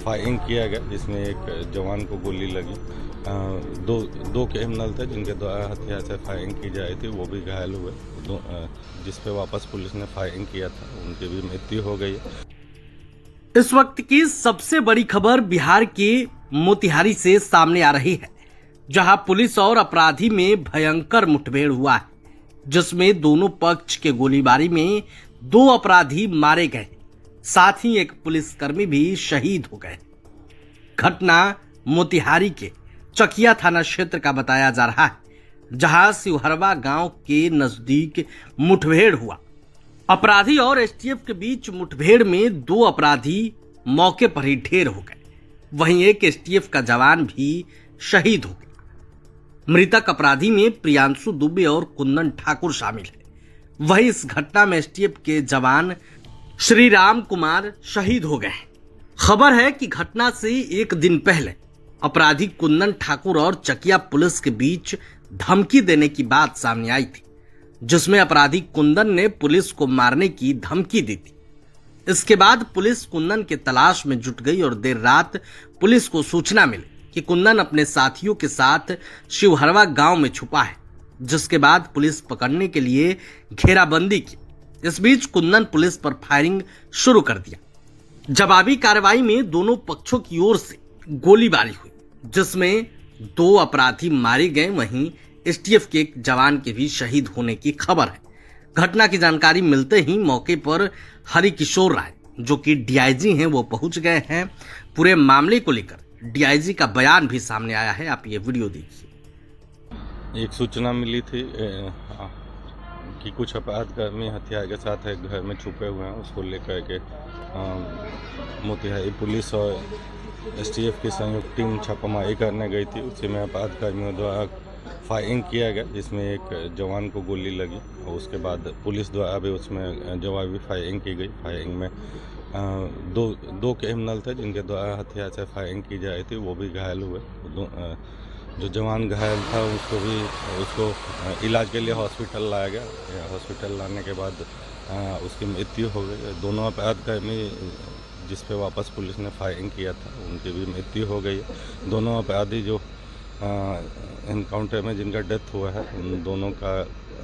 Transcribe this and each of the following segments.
Firing किया गया, जिसमें एक जवान को गोली लगी। दो क्रिमिनल थे जिनके द्वारा हथियार से फायरिंग की जाई थी, वो भी घायल हुए। जिस पे वापस पुलिस ने फायरिंग किया था, उनकी भी मृत्यु हो गई है। इस वक्त की सबसे बड़ी खबर बिहार के मोतिहारी से सामने आ रही है, जहां पुलिस और अपराधी में भयंकर मुठभेड़ हुआ है, जिसमें दोनों पक्ष के गोलीबारी में 2 अपराधी मारे गए, साथ ही एक पुलिसकर्मी भी शहीद हो गए। घटना मोतिहारी के चकिया थाना क्षेत्र का बताया जा रहा है, जहां शिवहरवा गांव के नजदीक मुठभेड़ हुआ। अपराधी और एसटीएफ के बीच मुठभेड़ में 2 अपराधी मौके पर ही ढेर हो गए, वहीं एक एसटीएफ का जवान भी शहीद हो गया। मृतक अपराधी में प्रियांशु दुबे और कुंदन ठाकुर शामिल है। वहीं इस घटना में एसटीएफ के जवान श्री राम कुमार शहीद हो गए। खबर है कि घटना से एक दिन पहले अपराधी कुंदन ठाकुर और चकिया पुलिस के बीच धमकी देने की बात सामने आई थी, जिसमें अपराधी कुंदन ने पुलिस को मारने की धमकी दी थी। इसके बाद पुलिस कुंदन की तलाश में जुट गई और देर रात पुलिस को सूचना मिली कि कुंदन अपने साथियों के साथ शिवहरवा गांव में छुपा है, जिसके बाद पुलिस पकड़ने के लिए घेराबंदी की। इस बीच कुंदन पुलिस पर फायरिंग शुरू कर दिया। जवाबी कार्रवाई में दोनों पक्षों की ओर से गोलीबारी हुई, जिसमें 2 अपराधी मारे गए, वहीं एसटीएफ के एक जवान के भी शहीद होने की खबर है। घटना की जानकारी मिलते ही मौके पर हरिकिशोर राय, जो कि डीआईजी हैं, वो पहुंच गए हैं। पूरे मामले को लेकर डीआईजी का बयान भी सामने आया है, आप ये वीडियो देखिए। एक सूचना मिली थी कि कुछ अपराधकर्मी हथियार के साथ एक घर में छुपे हुए हैं। उसको लेकर के मोतिहारी पुलिस और एसटीएफ की संयुक्त टीम छापामारी करने गई थी। उसी में अपराधकर्मियों द्वारा फायरिंग किया गया, जिसमें एक जवान को गोली लगी और उसके बाद पुलिस द्वारा भी उसमें जवाबी फायरिंग की गई। फायरिंग में दो क्रिमिनल थे जिनके द्वारा हथियार से फायरिंग की जाई थी, वो भी घायल हुए। जो जवान घायल था उसको इलाज के लिए हॉस्पिटल लाया गया। हॉस्पिटल लाने के बाद उसकी मृत्यु हो गई। दोनों अपराधकर्मी जिस पे वापस पुलिस ने फायरिंग किया था, उनकी भी मृत्यु हो गई है। दोनों अपराधी जो एनकाउंटर में जिनका डेथ हुआ है, उन दोनों का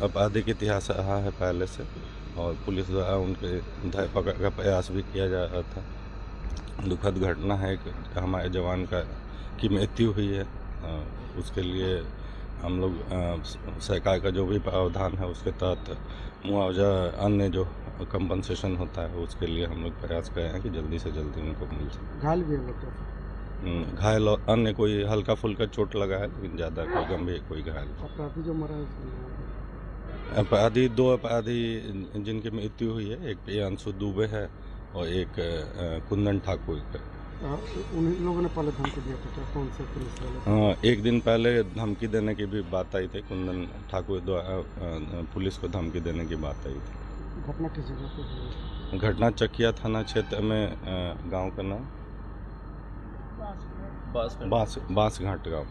आपराधिक इतिहास रहा है पहले से, और पुलिस द्वारा उनके धरपकड़ का प्रयास भी किया जा रहा था। दुखद घटना है कि हमारे जवान की मृत्यु हुई है। उसके लिए हम लोग सरकार का जो भी प्रावधान है उसके तहत मुआवजा, अन्य जो कंपनसेशन होता है, उसके लिए हम लोग प्रयास कर रहे हैं कि जल्दी से जल्दी उनको मिल सके। घायल भी है, घायल और अन्य कोई हल्का फुल्का चोट लगा है, लेकिन ज़्यादा कोई गंभीर कोई घायल। अपराधी जो मरा है, अपराधी 2 अपराधी जिनकी मृत्यु हुई है, एक प्रियांशु दुबे है और एक कुंदन ठाकुर है। उन लोगों ने पहले धमकी दिया था, कौन से पुलिस वाले? एक दिन पहले धमकी देने की भी बात आई थी। कुंदन ठाकुर द्वारा पुलिस को धमकी देने की बात आई थी। घटना किस जगह पे हुई? घटना चकिया थाना क्षेत्र में, गांव का नाम बांसघाट गांव।